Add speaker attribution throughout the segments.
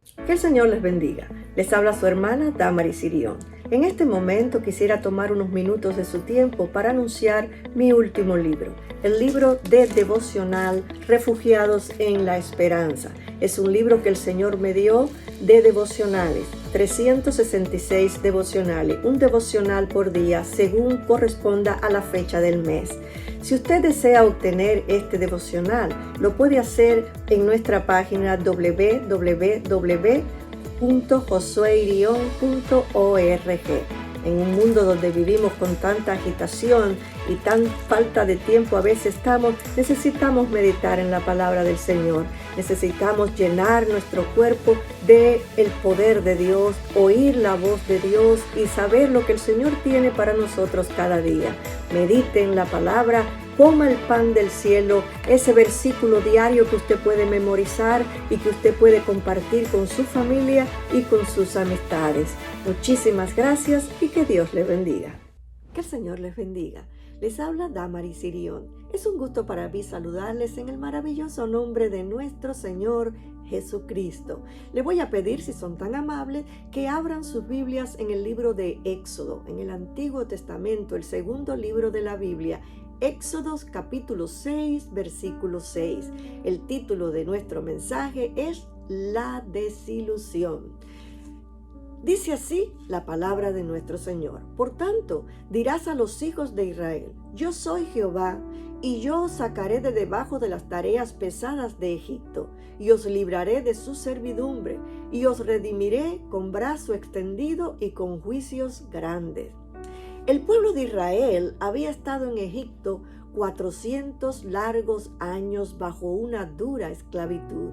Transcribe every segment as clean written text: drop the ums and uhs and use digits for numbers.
Speaker 1: Que el Señor les bendiga. Les habla su hermana Damaris Sirión. En este momento quisiera tomar unos minutos de su tiempo para anunciar mi último libro, el libro de devocional Refugiados en la Esperanza. Es un libro que el Señor me dio de devocionales, 366 devocionales, un devocional por día según corresponda a la fecha del mes. Si usted desea obtener este devocional, lo puede hacer en nuestra página www.josueirion.org. En un mundo donde vivimos con tanta agitación y tan falta de tiempo a veces necesitamos meditar en la palabra del Señor. Necesitamos llenar nuestro cuerpo del poder de Dios, oír la voz de Dios y saber lo que el Señor tiene para nosotros cada día. Medite en la palabra, coma el pan del cielo, ese versículo diario que usted puede memorizar y que usted puede compartir con su familia y con sus amistades. Muchísimas gracias y que Dios les bendiga. Que el Señor les bendiga. Les habla Damaris Sirión. Es un gusto para mí saludarles en el maravilloso nombre de nuestro Señor Jesucristo. Le voy a pedir, si son tan amables, que abran sus Biblias en el libro de Éxodo, en el Antiguo Testamento, el segundo libro de la Biblia. Éxodo capítulo 6, versículo 6. El título de nuestro mensaje es La desilusión. Dice así la palabra de nuestro Señor. Por tanto, dirás a los hijos de Israel: yo soy Jehová, y yo os sacaré de debajo de las tareas pesadas de Egipto, y os libraré de su servidumbre, y os redimiré con brazo extendido y con juicios grandes. El pueblo de Israel había estado en Egipto 400 largos años bajo una dura esclavitud.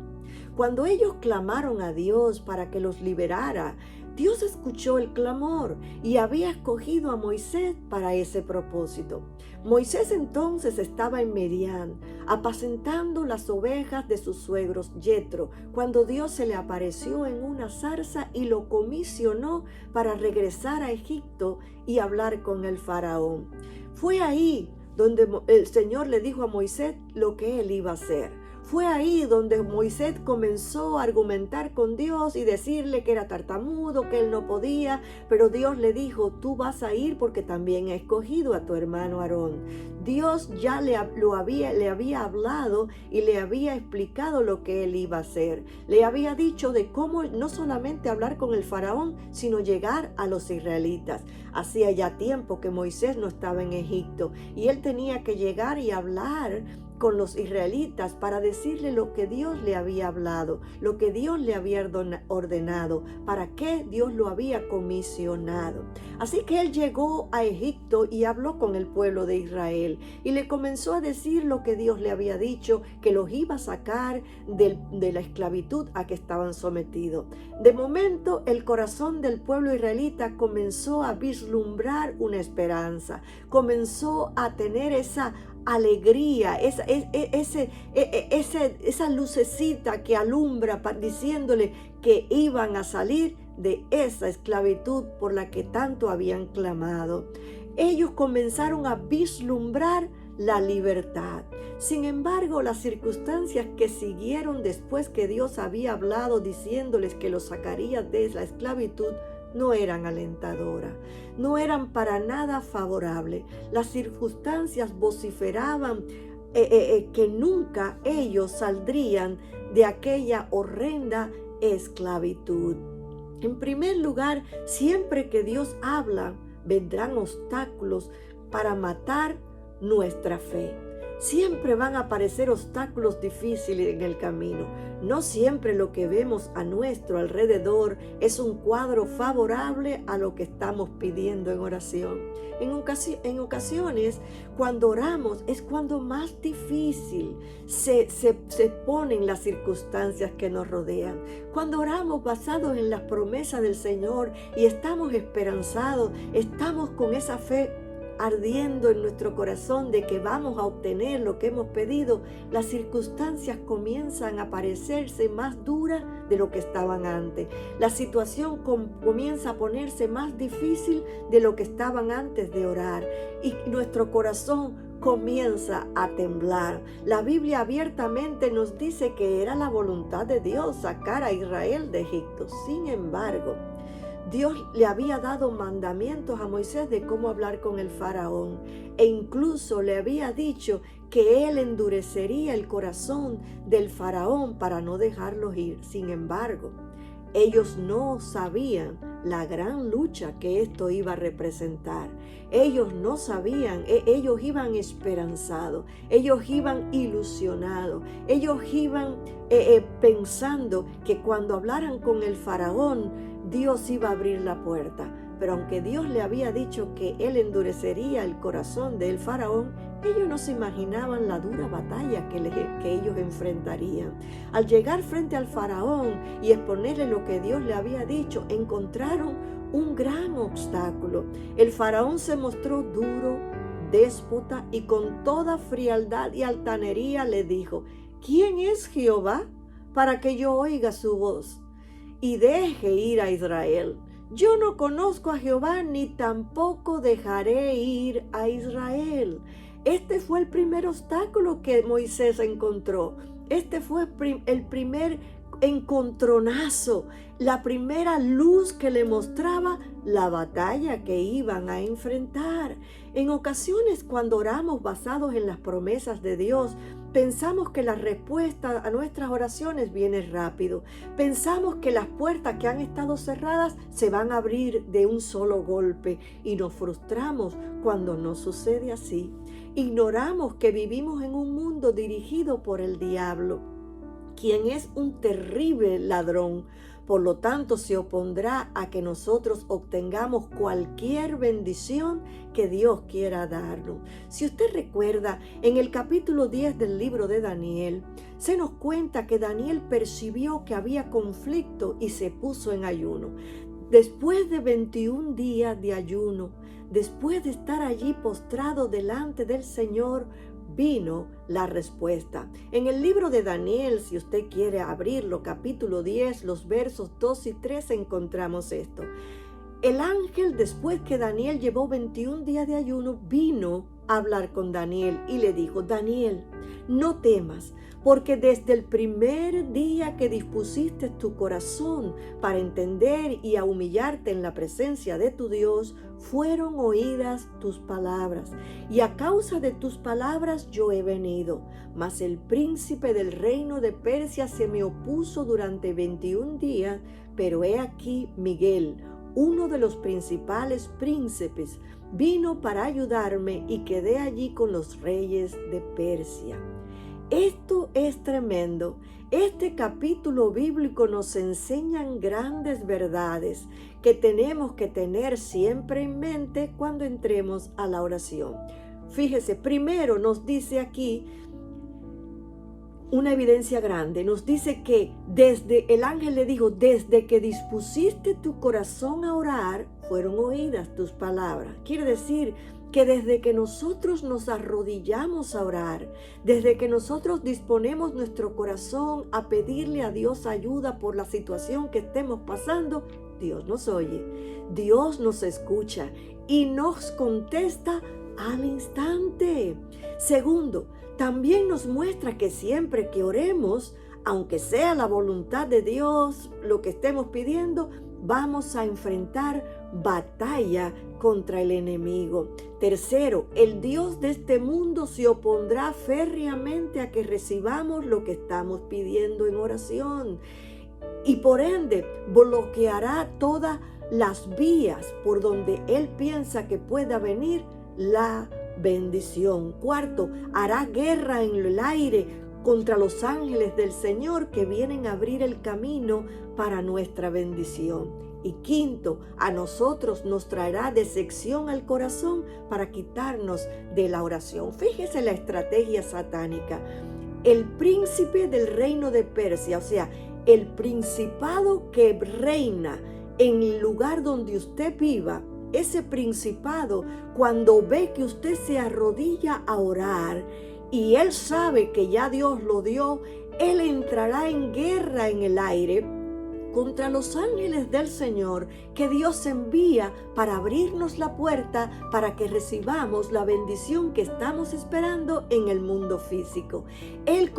Speaker 1: Cuando ellos clamaron a Dios para que los liberara, Dios escuchó el clamor y había escogido a Moisés para ese propósito. Moisés entonces estaba en Midian, apacentando las ovejas de su suegro Yetro, cuando Dios se le apareció en una zarza y lo comisionó para regresar a Egipto y hablar con el faraón. Fue ahí donde el Señor le dijo a Moisés lo que él iba a hacer. Fue ahí donde Moisés comenzó a argumentar con Dios y decirle que era tartamudo, que él no podía, pero Dios le dijo: tú vas a ir porque también he escogido a tu hermano Aarón. Dios ya le había hablado y le había explicado lo que él iba a hacer. Le había dicho de cómo no solamente hablar con el faraón, sino llegar a los israelitas. Hacía ya tiempo que Moisés no estaba en Egipto y él tenía que llegar y hablar con los israelitas para decirle lo que Dios le había hablado, lo que Dios le había ordenado, para qué Dios lo había comisionado. Así que él llegó a Egipto y habló con el pueblo de Israel y le comenzó a decir lo que Dios le había dicho, que los iba a sacar de la esclavitud a que estaban sometidos. De momento, el corazón del pueblo israelita comenzó a vislumbrar una esperanza, comenzó a tener esa alegría, esa lucecita que alumbra diciéndole que iban a salir de esa esclavitud por la que tanto habían clamado. Ellos comenzaron a vislumbrar la libertad. Sin embargo, las circunstancias que siguieron después que Dios había hablado diciéndoles que los sacaría de la esclavitud no eran alentadoras, no eran para nada favorables. Las circunstancias vociferaban que nunca ellos saldrían de aquella horrenda esclavitud. En primer lugar, siempre que Dios habla, vendrán obstáculos para matar nuestra fe. Siempre van a aparecer obstáculos difíciles en el camino. No siempre lo que vemos a nuestro alrededor es un cuadro favorable a lo que estamos pidiendo en oración. En ocasiones, cuando oramos, es cuando más difícil se ponen las circunstancias que nos rodean. Cuando oramos basados en las promesas del Señor y estamos esperanzados, estamos con esa fe ardiendo en nuestro corazón de que vamos a obtener lo que hemos pedido, las circunstancias comienzan a parecerse más duras de lo que estaban antes. La situación comienza a ponerse más difícil de lo que estaban antes de orar. Y nuestro corazón comienza a temblar. La Biblia abiertamente nos dice que era la voluntad de Dios sacar a Israel de Egipto. Sin embargo, Dios le había dado mandamientos a Moisés de cómo hablar con el faraón, e incluso le había dicho que él endurecería el corazón del faraón para no dejarlos ir. Sin embargo, ellos no sabían la gran lucha que esto iba a representar. Ellos no sabían, ellos iban esperanzados, ellos iban ilusionados, ellos iban pensando que cuando hablaran con el faraón, Dios iba a abrir la puerta. Pero aunque Dios le había dicho que él endurecería el corazón del faraón, ellos no se imaginaban la dura batalla que ellos enfrentarían. Al llegar frente al faraón y exponerle lo que Dios le había dicho, encontraron un gran obstáculo. El faraón se mostró duro, déspota, y con toda frialdad y altanería le dijo: ¿quién es Jehová para que yo oiga su voz y deje ir a Israel? Yo no conozco a Jehová, ni tampoco dejaré ir a Israel. Este fue el primer obstáculo que Moisés encontró. Este fue el primer encontronazo, la primera luz que le mostraba la batalla que iban a enfrentar. En ocasiones, cuando oramos basados en las promesas de Dios, pensamos que la respuesta a nuestras oraciones viene rápido. Pensamos que las puertas que han estado cerradas se van a abrir de un solo golpe, y nos frustramos cuando no sucede así. Ignoramos que vivimos en un mundo dirigido por el diablo, quien es un terrible ladrón. Por lo tanto, se opondrá a que nosotros obtengamos cualquier bendición que Dios quiera darnos. Si usted recuerda, en el capítulo 10 del libro de Daniel, se nos cuenta que Daniel percibió que había conflicto y se puso en ayuno. Después de 21 días de ayuno, después de estar allí postrado delante del Señor, vino la respuesta. En el libro de Daniel, si usted quiere abrirlo, capítulo 10, los versos 2 y 3, encontramos esto. El ángel, después que Daniel llevó 21 días de ayuno, vino a hablar con Daniel y le dijo: Daniel, no temas, porque desde el primer día que dispusiste tu corazón para entender y a humillarte en la presencia de tu Dios, fueron oídas tus palabras, y a causa de tus palabras yo he venido. Mas el príncipe del reino de Persia se me opuso durante 21 días, pero he aquí Miguel, uno de los principales príncipes, vino para ayudarme y quedé allí con los reyes de Persia. Esto es tremendo. Este capítulo bíblico nos enseña grandes verdades que tenemos que tener siempre en mente cuando entremos a la oración. Fíjese, primero nos dice aquí una evidencia grande. Nos dice que el ángel le dijo: desde que dispusiste tu corazón a orar, fueron oídas tus palabras. Quiere decir que desde que nosotros nos arrodillamos a orar, desde que nosotros disponemos nuestro corazón a pedirle a Dios ayuda por la situación que estemos pasando, Dios nos oye, Dios nos escucha y nos contesta al instante. Segundo, también nos muestra que siempre que oremos, aunque sea la voluntad de Dios lo que estemos pidiendo, vamos a enfrentar batalla contra el enemigo. Tercero, el Dios de este mundo se opondrá férreamente a que recibamos lo que estamos pidiendo en oración, y por ende bloqueará todas las vías por donde Él piensa que pueda venir la bendición. Cuarto, hará guerra en el aire contra los ángeles del Señor que vienen a abrir el camino para nuestra bendición. Y quinto, a nosotros nos traerá decepción al corazón para quitarnos de la oración. Fíjese la estrategia satánica. El príncipe del reino de Persia, o sea, el principado que reina en el lugar donde usted viva, ese principado, cuando ve que usted se arrodilla a orar y él sabe que ya Dios lo dio, él entrará en guerra en el aire contra los ángeles del Señor que Dios envía para abrirnos la puerta para que recibamos la bendición que estamos esperando en el mundo físico. Él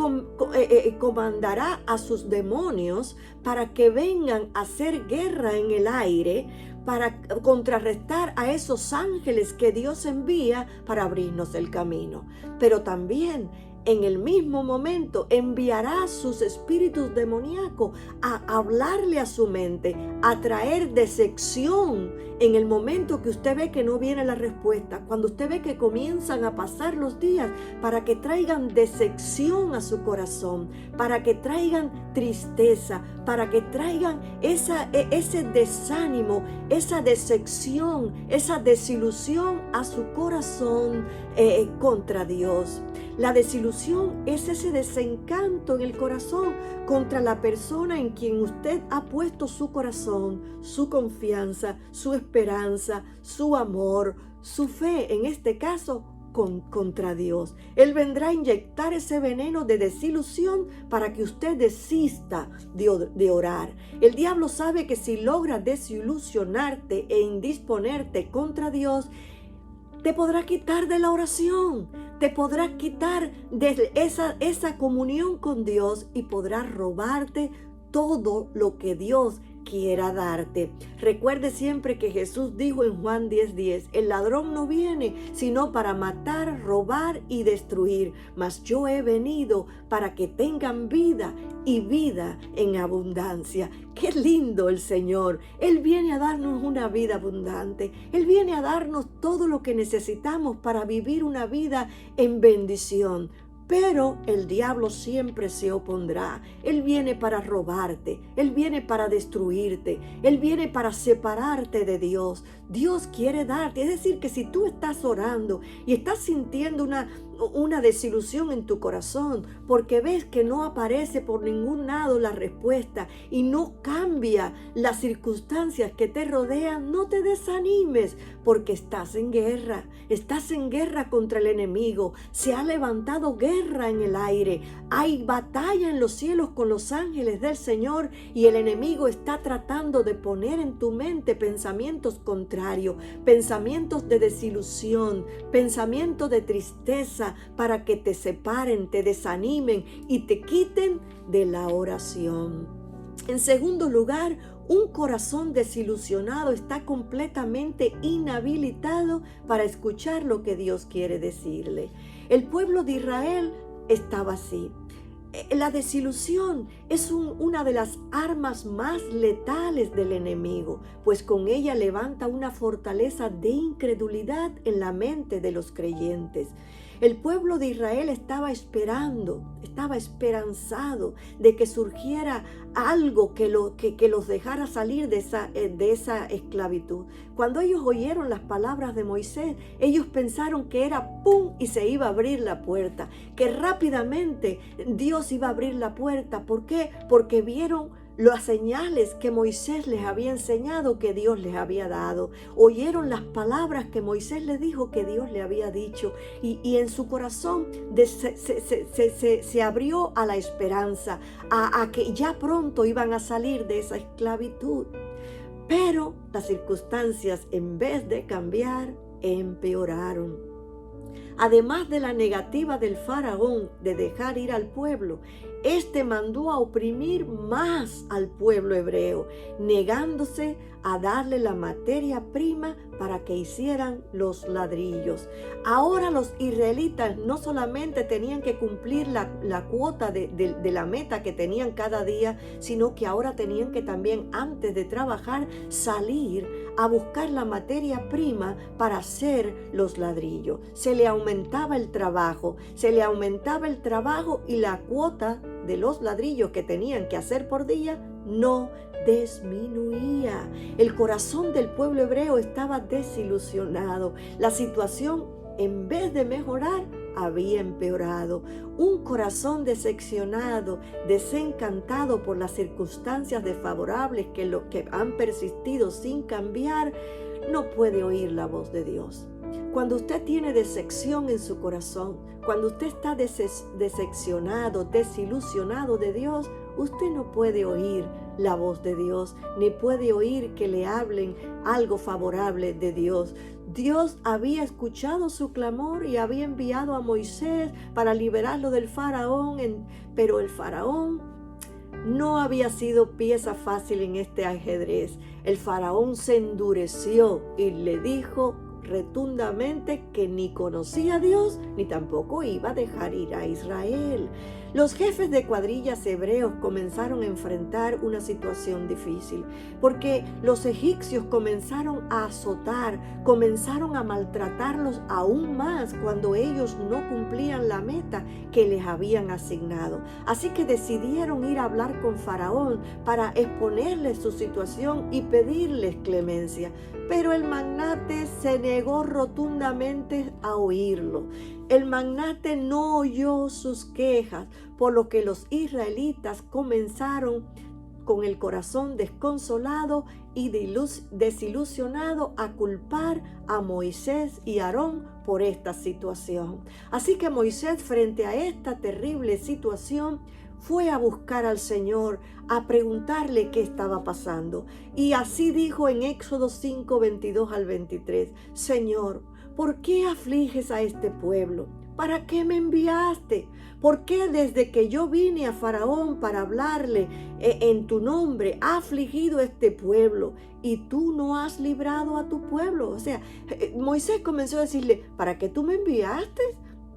Speaker 1: comandará a sus demonios para que vengan a hacer guerra en el aire, para contrarrestar a esos ángeles que Dios envía para abrirnos el camino. Pero también en el mismo momento enviará sus espíritus demoníacos a hablarle a su mente, a traer decepción en el momento que usted ve que no viene la respuesta, cuando usted ve que comienzan a pasar los días, para que traigan decepción a su corazón, para que traigan tristeza, para que traigan ese desánimo, esa decepción, esa desilusión a su corazón contra Dios. La desilusión es ese desencanto en el corazón contra la persona en quien usted ha puesto su corazón, su confianza, su esperanza, su amor, su fe, en este caso, contra Dios. Él vendrá a inyectar ese veneno de desilusión para que usted desista de orar. El diablo sabe que si logra desilusionarte e indisponerte contra Dios, te podrá quitar de la oración, te podrá quitar de esa comunión con Dios y podrá robarte todo lo que Dios quiera darte. Recuerde siempre que Jesús dijo en Juan 10:10, el ladrón no viene sino para matar, robar y destruir, mas yo he venido para que tengan vida y vida en abundancia. Qué lindo el Señor. Él viene a darnos una vida abundante. Él viene a darnos todo lo que necesitamos para vivir una vida en bendición. Pero el diablo siempre se opondrá. Él viene para robarte. Él viene para destruirte. Él viene para separarte de Dios. Dios quiere darte. Es decir, que si tú estás orando y estás sintiendo una desilusión en tu corazón porque ves que no aparece por ningún lado la respuesta y no cambia las circunstancias que te rodean, no te desanimes porque estás en guerra contra el enemigo. Se ha levantado guerra en el aire, hay batalla en los cielos con los ángeles del Señor y el enemigo está tratando de poner en tu mente pensamientos contrarios, pensamientos de desilusión, pensamientos de tristeza, para que te separen, te desanimen y te quiten de la oración. En segundo lugar, un corazón desilusionado está completamente inhabilitado para escuchar lo que Dios quiere decirle. El pueblo de Israel estaba así. La desilusión es una de las armas más letales del enemigo, pues con ella levanta una fortaleza de incredulidad en la mente de los creyentes. El pueblo de Israel estaba esperanzado de que surgiera algo que los dejara salir de esa esclavitud. Cuando ellos oyeron las palabras de Moisés, ellos pensaron que era pum y se iba a abrir la puerta, que rápidamente Dios iba a abrir la puerta. ¿Por qué? Porque vieron las señales que Moisés les había enseñado, que Dios les había dado. Oyeron las palabras que Moisés les dijo que Dios le había dicho. Y en su corazón se abrió a la esperanza, a que ya pronto iban a salir de esa esclavitud. Pero las circunstancias, en vez de cambiar, empeoraron. Además de la negativa del faraón de dejar ir al pueblo, este mandó a oprimir más al pueblo hebreo, negándose a darle la materia prima para que hicieran los ladrillos. Ahora los israelitas no solamente tenían que cumplir la cuota de la meta que tenían cada día, sino que ahora tenían que también, antes de trabajar, salir a buscar la materia prima para hacer los ladrillos. Se le aumentaba el trabajo y la cuota de los ladrillos que tenían que hacer por día no disminuía. El corazón del pueblo hebreo estaba desilusionado. La situación, en vez de mejorar, había empeorado. Un corazón decepcionado, desencantado por las circunstancias desfavorables que han persistido sin cambiar, no puede oír la voz de Dios. Cuando usted tiene decepción en su corazón, cuando usted está decepcionado, desilusionado de Dios, usted no puede oír la voz de Dios, ni puede oír que le hablen algo favorable de Dios. Dios había escuchado su clamor y había enviado a Moisés para liberarlo del faraón, pero el faraón no había sido pieza fácil en este ajedrez. El faraón se endureció y le dijo rotundamente que ni conocía a Dios ni tampoco iba a dejar ir a Israel. Los jefes de cuadrillas hebreos comenzaron a enfrentar una situación difícil porque los egipcios comenzaron a azotar, comenzaron a maltratarlos aún más cuando ellos no cumplían la meta que les habían asignado. Así que decidieron ir a hablar con Faraón para exponerle su situación y pedirles clemencia. Pero el magnate se negó rotundamente a oírlo. El magnate no oyó sus quejas, por lo que los israelitas comenzaron con el corazón desconsolado y desilusionado a culpar a Moisés y Aarón por esta situación. Así que Moisés, frente a esta terrible situación, fue a buscar al Señor, a preguntarle qué estaba pasando. Y así dijo en Éxodo 5, 22 al 23, Señor, ¿por qué afliges a este pueblo? ¿Para qué me enviaste? ¿Por qué desde que yo vine a Faraón para hablarle en tu nombre, ha afligido este pueblo y tú no has librado a tu pueblo? O sea, Moisés comenzó a decirle, ¿para qué tú me enviaste?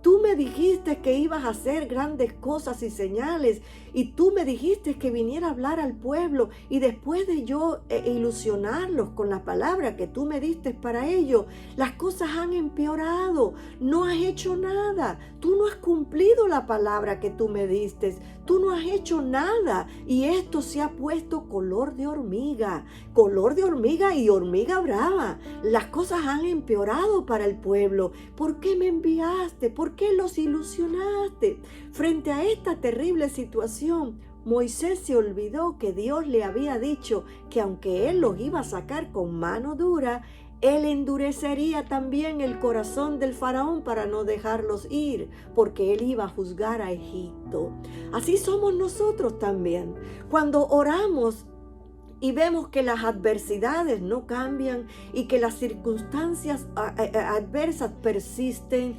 Speaker 1: Tú me dijiste que ibas a hacer grandes cosas y señales y tú me dijiste que viniera a hablar al pueblo y después de yo ilusionarlos con la palabra que tú me diste para ello, las cosas han empeorado. No has hecho nada. Tú no has cumplido la palabra que tú me diste. Tú no has hecho nada y esto se ha puesto color de hormiga y hormiga brava. Las cosas han empeorado para el pueblo. ¿Por qué me enviaste? ¿Por qué los ilusionaste? Frente a esta terrible situación, Moisés se olvidó que Dios le había dicho que aunque él los iba a sacar con mano dura, él endurecería también el corazón del faraón para no dejarlos ir, porque él iba a juzgar a Egipto. Así somos nosotros también. Cuando oramos y vemos que las adversidades no cambian y que las circunstancias adversas persisten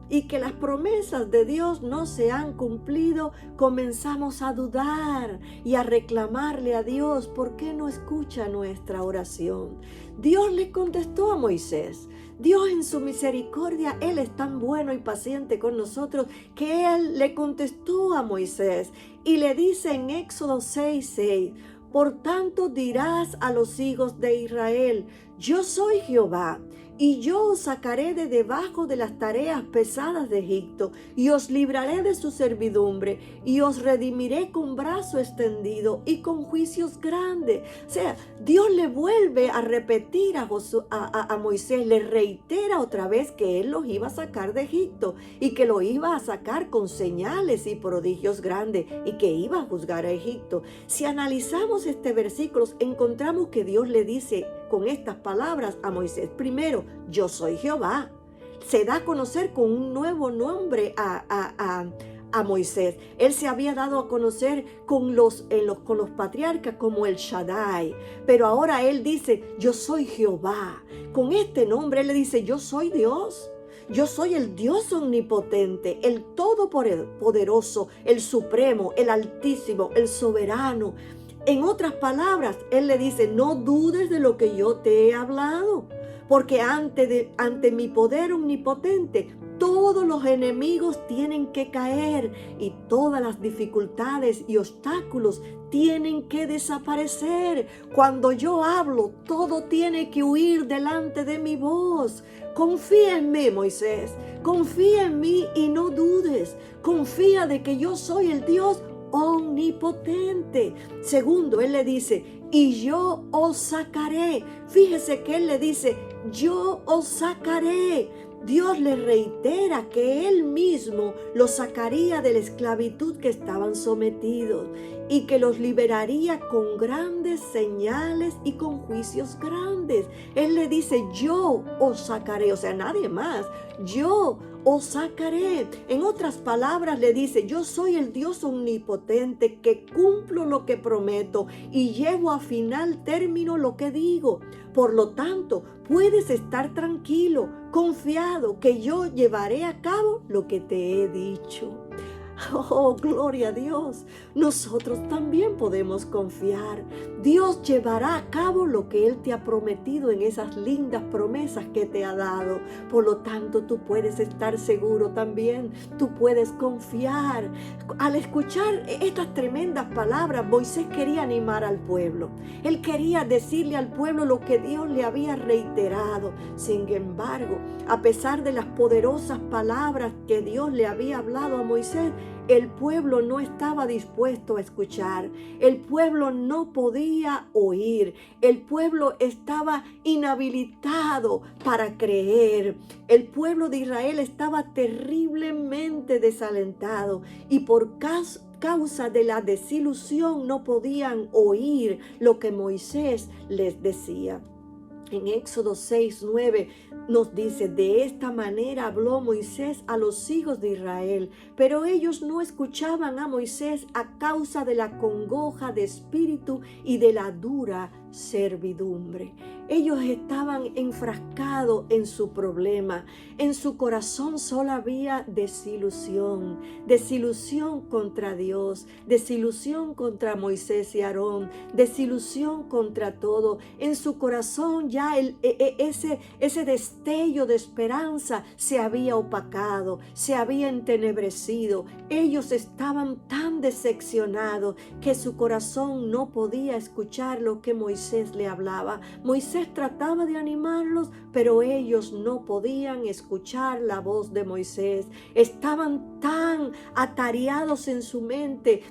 Speaker 1: y que las promesas de Dios no se han cumplido, comenzamos a dudar y a reclamarle a Dios por qué no escucha nuestra oración. Dios le contestó a Moisés. Dios en su misericordia, Él es tan bueno y paciente con nosotros que Él le contestó a Moisés y le dice en Éxodo 6:6, por tanto dirás a los hijos de Israel, yo soy Jehová, y yo os sacaré de debajo de las tareas pesadas de Egipto, y os libraré de su servidumbre, y os redimiré con brazo extendido y con juicios grandes. O sea, Dios le vuelve a repetir a Moisés, le reitera otra vez que Él los iba a sacar de Egipto, y que lo iba a sacar con señales y prodigios grandes, y que iba a juzgar a Egipto. Si analizamos este versículo, encontramos que Dios le dice con estas palabras a Moisés, primero, yo soy Jehová. Se da a conocer con un nuevo nombre a Moisés. Él se había dado a conocer con los patriarcas como el Shaddai, pero ahora él dice, yo soy Jehová. Con este nombre él le dice, yo soy Dios. Yo soy el Dios omnipotente, el todopoderoso, el supremo, el altísimo, el soberano. En otras palabras, Él le dice, no dudes de lo que yo te he hablado, porque ante mi poder omnipotente, todos los enemigos tienen que caer y todas las dificultades y obstáculos tienen que desaparecer. Cuando yo hablo, todo tiene que huir delante de mi voz. Confía en mí, Moisés. Confía en mí y no dudes. Confía de que yo soy el Dios omnipotente. Segundo, Él le dice, y yo os sacaré. Fíjese que Él le dice, yo os sacaré. Dios le reitera que Él mismo los sacaría de la esclavitud que estaban sometidos y que los liberaría con grandes señales y con juicios grandes. Él le dice, yo os sacaré, o sea, nadie más. Yo os sacaré. En otras palabras le dice, yo soy el Dios omnipotente que cumplo lo que prometo y llevo a final término lo que digo. Por lo tanto, puedes estar tranquilo, confiado que yo llevaré a cabo lo que te he dicho. Oh, gloria a Dios. Nosotros también podemos confiar. Dios llevará a cabo lo que Él te ha prometido en esas lindas promesas que te ha dado. Por lo tanto, tú puedes estar seguro también. Tú puedes confiar. Al escuchar estas tremendas palabras, Moisés quería animar al pueblo. Él quería decirle al pueblo lo que Dios le había reiterado. Sin embargo, a pesar de las poderosas palabras que Dios le había hablado a Moisés, el pueblo no estaba dispuesto a escuchar. El pueblo no podía oír. El pueblo estaba inhabilitado para creer. El pueblo de Israel estaba terriblemente desalentado y por causa de la desilusión no podían oír lo que Moisés les decía. En Éxodo 6:9 nos dice, de esta manera habló Moisés a los hijos de Israel, pero ellos no escuchaban a Moisés a causa de la congoja de espíritu y de la dura servidumbre. Ellos estaban enfrascados en su problema. En su corazón solo había desilusión. Desilusión contra Dios. Desilusión contra Moisés y Aarón. Desilusión contra todo. En su corazón ya ese destello de esperanza se había opacado, se había entenebrecido. Ellos estaban tan decepcionados que su corazón no podía escuchar lo que Moisés le hablaba. Moisés trataba de animarlos, pero ellos no podían escuchar la voz de Moisés. Estaban tan atareados en su mente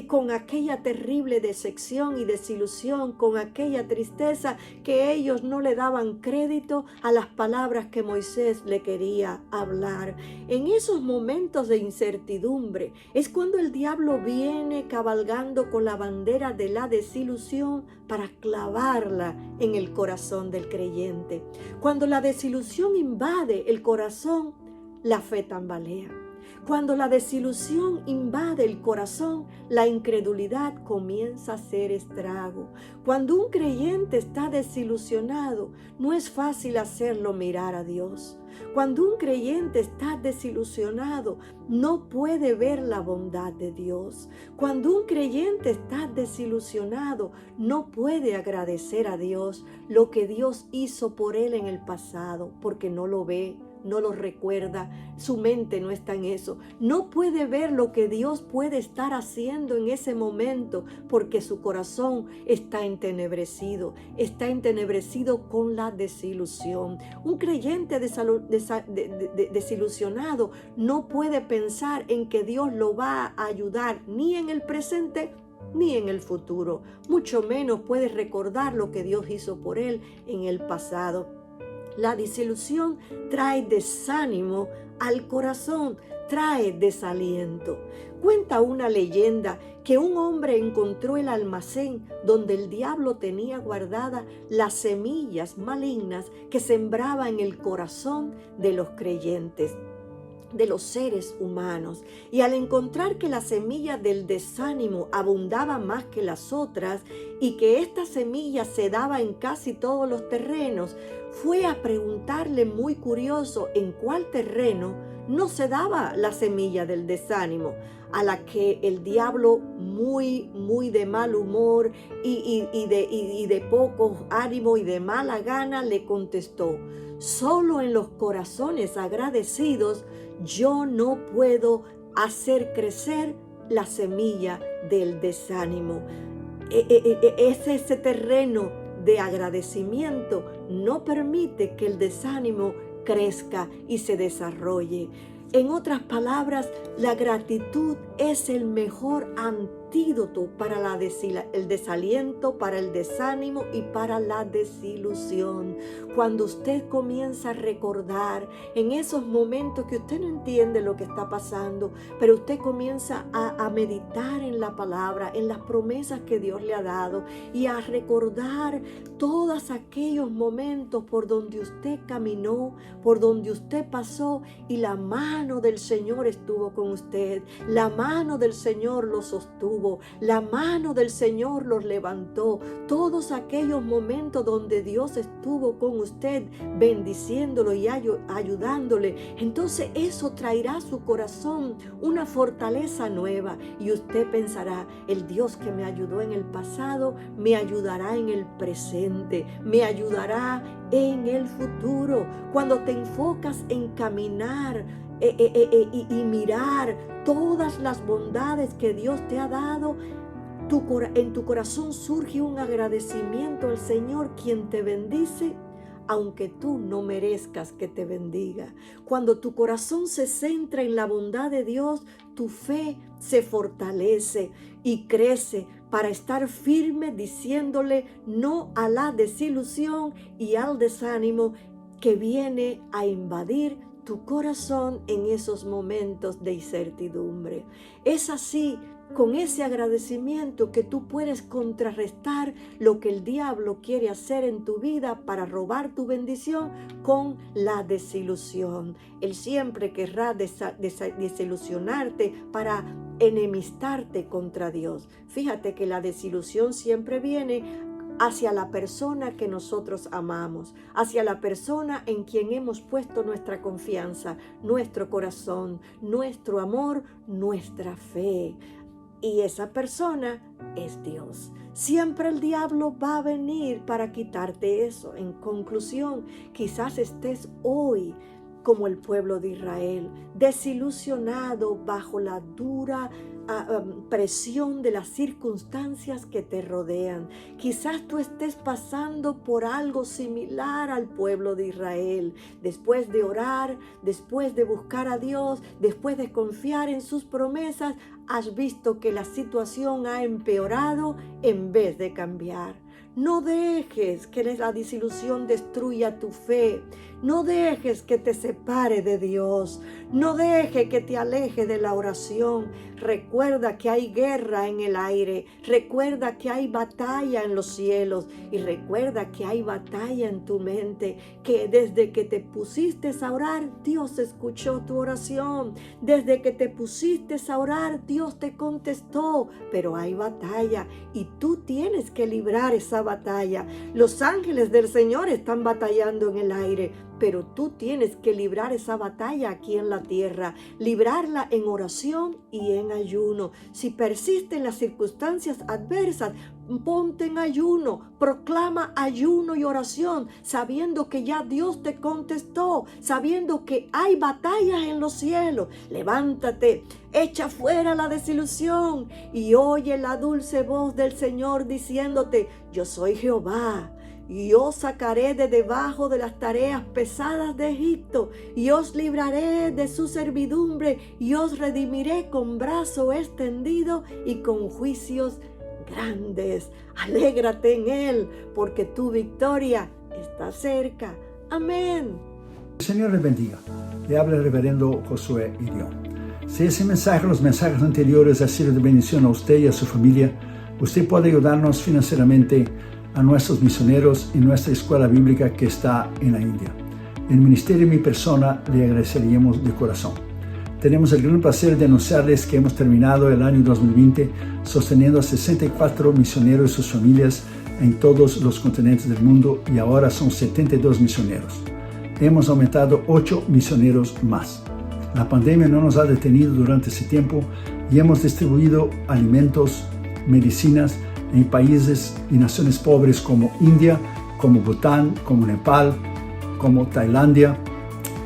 Speaker 1: con aquella terrible decepción y desilusión, con aquella tristeza, que ellos no le daban crédito a las palabras que Moisés le quería hablar. En esos momentos de incertidumbre es cuando el diablo viene cabalgando con la bandera de la desilusión para clavarla en el corazón del creyente. Cuando la desilusión invade el corazón, la fe tambalea. Cuando la desilusión invade el corazón, la incredulidad comienza a hacer estrago. Cuando un creyente está desilusionado, no es fácil hacerlo mirar a Dios. Cuando un creyente está desilusionado, no puede ver la bondad de Dios. Cuando un creyente está desilusionado, no puede agradecer a Dios lo que Dios hizo por él en el pasado, porque no lo ve, no lo recuerda, su mente no está en eso. No puede ver lo que Dios puede estar haciendo en ese momento, porque su corazón está entenebrecido con la desilusión. Un creyente desilusionado no puede pensar en que Dios lo va a ayudar ni en el presente ni en el futuro. Mucho menos puede recordar lo que Dios hizo por él en el pasado. La desilusión trae desánimo al corazón, trae desaliento. Cuenta una leyenda que un hombre encontró el almacén donde el diablo tenía guardadas las semillas malignas que sembraba en el corazón de los creyentes, de los seres humanos. Y al encontrar que la semilla del desánimo abundaba más que las otras y que esta semilla se daba en casi todos los terrenos, fue a preguntarle muy curioso en cuál terreno no se daba la semilla del desánimo, a la que el diablo muy de mal humor y de poco ánimo y de mala gana le contestó: solo en los corazones agradecidos yo no puedo hacer crecer la semilla del desánimo. Ese terreno de agradecimiento no permite que el desánimo crezca y se desarrolle. En otras palabras, la gratitud es el mejor antídoto antídoto para el desaliento, para el desánimo y para la desilusión. Cuando usted comienza a recordar en esos momentos que usted no entiende lo que está pasando, pero usted comienza a meditar en la palabra, en las promesas que Dios le ha dado y a recordar todos aquellos momentos por donde usted caminó, por donde usted pasó y la mano del Señor estuvo con usted, la mano del Señor lo sostuvo, la mano del Señor los levantó. Todos aquellos momentos donde Dios estuvo con usted, bendiciéndolo y ayudándole, entonces eso traerá a su corazón una fortaleza nueva y usted pensará, el Dios que me ayudó en el pasado, me ayudará en el presente, me ayudará en el futuro. Cuando te enfocas en caminar y mirar todas las bondades que Dios te ha dado, en tu corazón surge un agradecimiento al Señor, quien te bendice aunque tú no merezcas que te bendiga. Cuando tu corazón se centra en la bondad de Dios, tu fe se fortalece y crece para estar firme diciéndole no a la desilusión y al desánimo que viene a invadir tu corazón en esos momentos de incertidumbre. Es así, con ese agradecimiento, que tú puedes contrarrestar lo que el diablo quiere hacer en tu vida para robar tu bendición con la desilusión. Él siempre querrá desilusionarte para enemistarte contra Dios. Fíjate que la desilusión siempre viene hacia la persona que nosotros amamos, hacia la persona en quien hemos puesto nuestra confianza, nuestro corazón, nuestro amor, nuestra fe. Y esa persona es Dios. Siempre el diablo va a venir para quitarte eso. En conclusión, quizás estés hoy como el pueblo de Israel, desilusionado bajo la dura presión de las circunstancias que te rodean. Quizás tú estés pasando por algo similar al pueblo de Israel. Después de orar, después de buscar a Dios, después de confiar en sus promesas, has visto que la situación ha empeorado en vez de cambiar. No dejes que la desilusión destruya tu fe. No dejes que te separe de Dios. No dejes que te aleje de la oración. Recuerda que hay guerra en el aire. Recuerda que hay batalla en los cielos. Y recuerda que hay batalla en tu mente. Que desde que te pusiste a orar, Dios escuchó tu oración. Desde que te pusiste a orar, Dios te contestó. Pero hay batalla y tú tienes que librar esa batalla. Los ángeles del Señor están batallando en el aire, pero tú tienes que librar esa batalla aquí en la tierra, librarla en oración y en ayuno. Si persisten las circunstancias adversas, ponte en ayuno, proclama ayuno y oración, sabiendo que ya Dios te contestó, sabiendo que hay batallas en los cielos. Levántate, echa fuera la desilusión y oye la dulce voz del Señor diciéndote: yo soy Jehová. Y os sacaré de debajo de las tareas pesadas de Egipto, y os libraré de su servidumbre, y os redimiré con brazo extendido y con juicios grandes. Alégrate en Él, porque tu victoria está cerca. Amén.
Speaker 2: El Señor le bendiga. Le habla el reverendo Josué Irión. Si ese mensaje, los mensajes anteriores, ha sido de bendición a usted y a su familia, usted puede ayudarnos financieramente a nuestros misioneros en nuestra escuela bíblica que está en la India. En el ministerio y mi persona le agradeceríamos de corazón. Tenemos el gran placer de anunciarles que hemos terminado el año 2020 sosteniendo a 64 misioneros y sus familias en todos los continentes del mundo, y ahora son 72 misioneros. Hemos aumentado 8 misioneros más. La pandemia no nos ha detenido durante ese tiempo y hemos distribuido alimentos, medicinas en países y naciones pobres como India, como Bután, como Nepal, como Tailandia,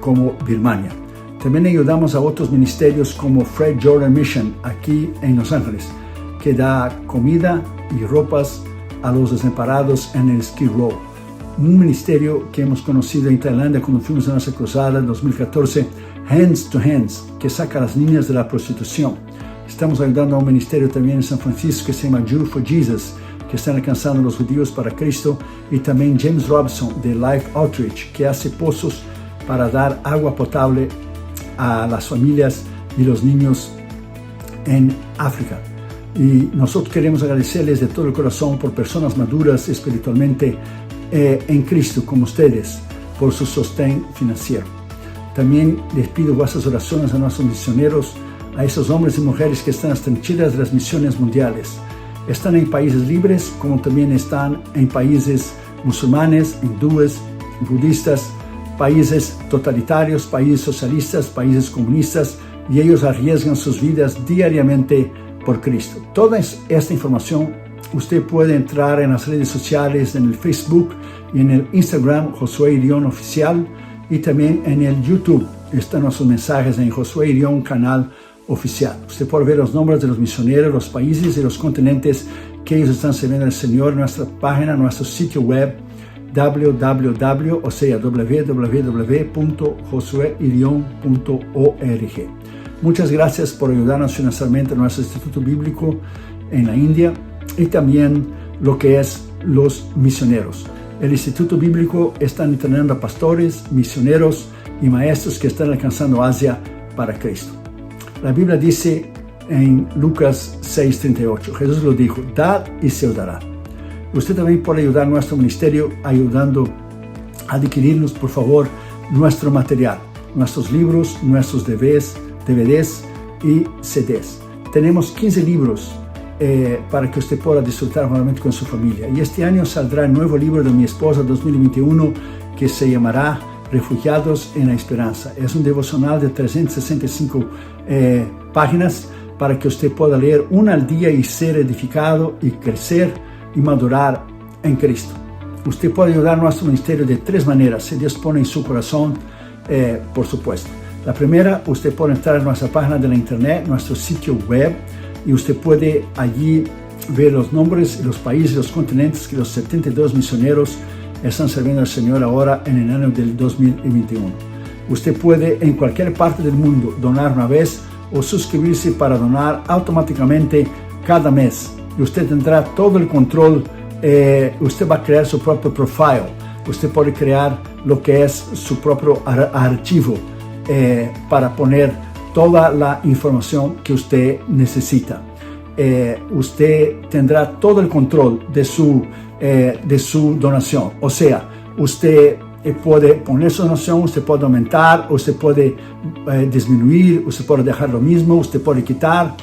Speaker 2: como Birmania. También ayudamos a otros ministerios como Fred Jordan Mission aquí en Los Ángeles, que da comida y ropas a los desamparados en el Skid Row. Un ministerio que hemos conocido en Tailandia cuando fuimos a nuestra cruzada en 2014, Hands to Hands, que saca a las niñas de la prostitución. Estamos ayudando a un ministerio también en San Francisco que se llama Jude for Jesus, que están alcanzando a los judíos para Cristo, y también James Robson de Life Outreach, que hace pozos para dar agua potable a las familias y los niños en África. Y nosotros queremos agradecerles de todo el corazón por personas maduras espiritualmente en Cristo como ustedes, por su sostén financiero. También les pido vuestras oraciones a nuestros misioneros, a esos hombres y mujeres que están en las trincheras de las misiones mundiales. Están en países libres, como también están en países musulmanes, hindúes, budistas, países totalitarios, países socialistas, países comunistas, y ellos arriesgan sus vidas diariamente por Cristo. Toda esta información usted puede entrar en las redes sociales, en el Facebook y en el Instagram Josué Irión Oficial, y también en el YouTube están nuestros mensajes en Josué Irión Canal Oficial. Usted puede ver los nombres de los misioneros, los países y los continentes que ellos están sirviendo al Señor en nuestra página, en nuestro sitio web www.josueirion.org. Muchas gracias por ayudarnos financieramente en nuestro Instituto Bíblico en la India y también lo que es los misioneros. El Instituto Bíblico está entrenando a pastores, misioneros y maestros que están alcanzando Asia para Cristo. La Biblia dice en Lucas 6:38, Jesús lo dijo: dad y se os dará. Usted también puede ayudar a nuestro ministerio ayudando a adquirirnos, por favor, nuestro material, nuestros libros, nuestros DVDs y CDs. Tenemos 15 libros para que usted pueda disfrutar nuevamente con su familia. Y este año saldrá el nuevo libro de mi esposa 2021 que se llamará Refugiados en la Esperanza. Es un devocional de 365 páginas para que usted pueda leer una al día y ser edificado y crecer y madurar en Cristo. Usted puede ayudar a nuestro ministerio de 3 maneras, si Dios pone en su corazón, por supuesto. La primera, usted puede entrar a nuestra página de la internet, nuestro sitio web, y usted puede allí ver los nombres, los países, los continentes que los 72 misioneros están sirviendo al Señor ahora en el año del 2021. Usted puede en cualquier parte del mundo donar una vez o suscribirse para donar automáticamente cada mes. Y usted tendrá todo el control, usted va a crear su propio profile, usted puede crear lo que es su propio archivo para poner toda la información que usted necesita. Usted tendrá todo el control de su donación. O sea, usted puede poner su donación, usted puede aumentar, usted puede disminuir, usted puede dejar lo mismo, usted puede quitar.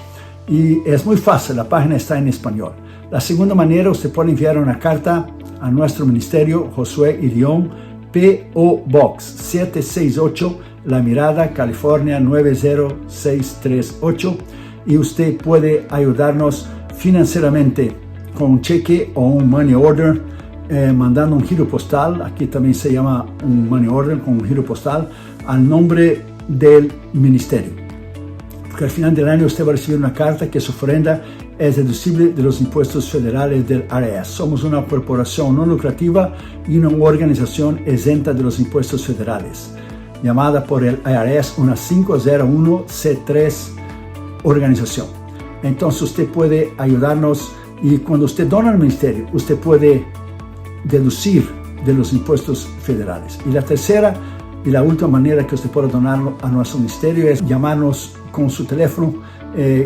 Speaker 2: Y es muy fácil, la página está en español. La segunda manera, usted puede enviar una carta a nuestro ministerio, Josué Irión, P.O. Box 768, La Mirada, California 90638, y usted puede ayudarnos financieramente con un cheque o un money order, mandando un giro postal. Aquí también se llama un money order con un giro postal al nombre del ministerio, porque al final del año usted va a recibir una carta que su ofrenda es deducible de los impuestos federales del IRS. Somos una corporación no lucrativa y una organización exenta de los impuestos federales, llamada por el IRS una 501c3 organización. Entonces usted puede ayudarnos, y cuando usted dona al ministerio, usted puede deducir de los impuestos federales. Y la tercera y la última manera que usted puede donar a nuestro ministerio es llamarnos con su teléfono.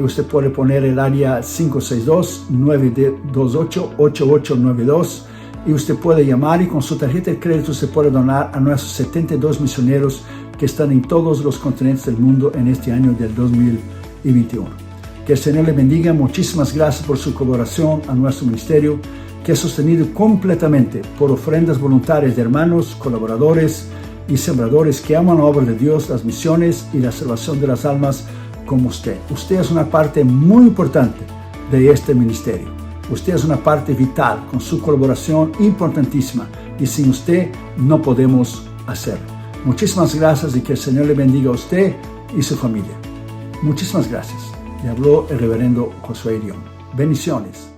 Speaker 2: Usted puede poner el área 562-928-8892 y usted puede llamar, y con su tarjeta de crédito se puede donar a nuestros 72 misioneros que están en todos los continentes del mundo en este año del 2021. Que el Señor le bendiga. Muchísimas gracias por su colaboración a nuestro ministerio, que es sostenido completamente por ofrendas voluntarias de hermanos, colaboradores y sembradores que aman la obra de Dios, las misiones y la salvación de las almas como usted. Usted es una parte muy importante de este ministerio. Usted es una parte vital, con su colaboración importantísima, y sin usted no podemos hacerlo. Muchísimas gracias, y que el Señor le bendiga a usted y su familia. Muchísimas gracias. Le habló el reverendo Josué Irión. Bendiciones.